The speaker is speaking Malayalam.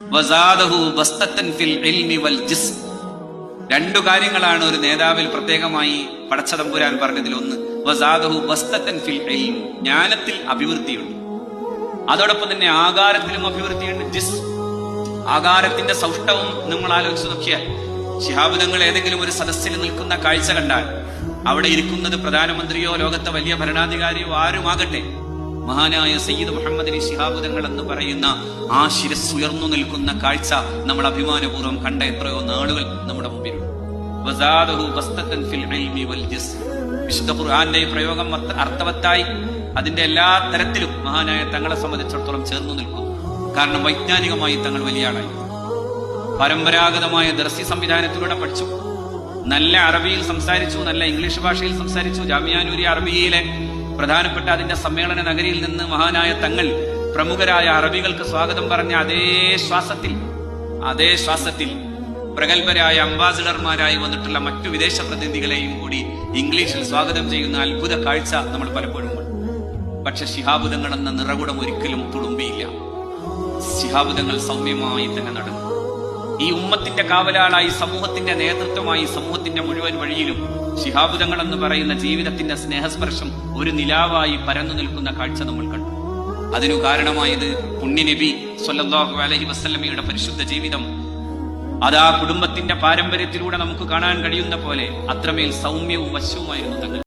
വസാദഹു ബസ്തത്തൻ ഫിൽ ഇൽമി വൽ ജിസ്ം. രണ്ടു കാര്യങ്ങളാണ് ഒരു നേതാവിൽ പ്രത്യേകമായി പടച്ചതമ്പുരാൻ പറഞ്ഞതിൽ ഒന്ന്. വസാദഹു ബസ്തത്തൻ ഫിൽ ഇൽം, ജ്ഞാനത്തിൽ അഭിവൃദ്ധിയുണ്ട്. അതോടൊപ്പം തന്നെ ആകാരത്തിലും അഭിവൃദ്ധിയുണ്ട്. ജിസ്ം, ആകാരത്തിന്റെ സൗഷ്ഠവും നമ്മൾ ആലോചിച്ച് നോക്കിയാൽ, ശിഹാബ് തങ്ങൾ ഏതെങ്കിലും ഒരു സദസ്സിൽ നിൽക്കുന്ന കാഴ്ച കണ്ടാൽ അവിടെ ഇരിക്കുന്നത് പ്രധാനമന്ത്രിയോ ലോകത്തെ വലിയ ഭരണാധികാരിയോ ആരുമാകട്ടെ, മഹാനായ സയ്യിദ് മുഹമ്മദ് അലി ശിഹാബ് തങ്ങൾ എന്ന് പറയുന്ന ആ ശിരസ് ഉയർന്നു നിൽക്കുന്ന കാഴ്ച നമ്മൾ അഭിമാനപൂർവ്വം കണ്ട എത്രയോ നാളുകൾ നമ്മുടെ മുമ്പിലുണ്ട്. വിശുദ്ധ ഖുർആന്റെ ഈ പ്രയോഗം അർത്ഥവത്തായി അതിന്റെ എല്ലാ തരത്തിലും മഹാനായ തങ്ങളെ സംബന്ധിച്ചിടത്തോളം ചേർന്നു നിൽക്കുന്നു. കാരണം വൈജ്ഞാനികമായി തങ്ങൾ വലിയ ആളായി, പരമ്പരാഗതമായ ദർസി സംവിധാനത്തിലൂടെ പഠിച്ചു, നല്ല അറബിയിൽ സംസാരിച്ചു, നല്ല ഇംഗ്ലീഷ് ഭാഷയിൽ സംസാരിച്ചു. ജാമിഅ നൂരിയ അറബിയയിലെ പ്രധാനപ്പെട്ട അതിന്റെ സമ്മേളന നഗരിയിൽ നിന്ന് മഹാനായ തങ്ങൾ പ്രമുഖരായ അറബികൾക്ക് സ്വാഗതം പറഞ്ഞ അതേ ശ്വാസത്തിൽ പ്രഗത്ഭരായ അംബാസിഡർമാരായി വന്നിട്ടുള്ള മറ്റു വിദേശ പ്രതിനിധികളെയും കൂടി ഇംഗ്ലീഷിൽ സ്വാഗതം ചെയ്യുന്ന അത്ഭുത കാഴ്ച നമ്മൾ പലപ്പോഴും കണ്ടു. പക്ഷെ ശിഹാബ് തങ്ങൾ എന്ന നിറകുടം ഒരിക്കലും തുളുമ്പിയില്ല. ശിഹാബ് തങ്ങൾ സൗമ്യമായി തന്നെ നടന്നു. ഈ ഉമ്മത്തിന്റെ കാവലാളായി, സമൂഹത്തിന്റെ നേതൃത്വമായി, സമൂഹത്തിന്റെ മുഴുവൻ വഴിയിലും ശിഹാബ് തങ്ങൾ എന്ന് പറയുന്ന ജീവിതത്തിന്റെ സ്നേഹസ്പർശം ഒരു നിലാവായി പരന്നു നിൽക്കുന്ന കാഴ്ച നമ്മൾ കണ്ടു. അതിനു കാരണമായത് പുണ്യനബി സ്വല്ലല്ലാഹു അലൈഹി വസല്ലമയുടെ പരിശുദ്ധ ജീവിതം. അതാ കുടുംബത്തിന്റെ പാരമ്പര്യത്തിലൂടെ നമുക്ക് കാണാൻ കഴിയുന്ന പോലെ അത്രമേൽ സൗമ്യവും വശ്യവുമായിരുന്നു തങ്ങൾ.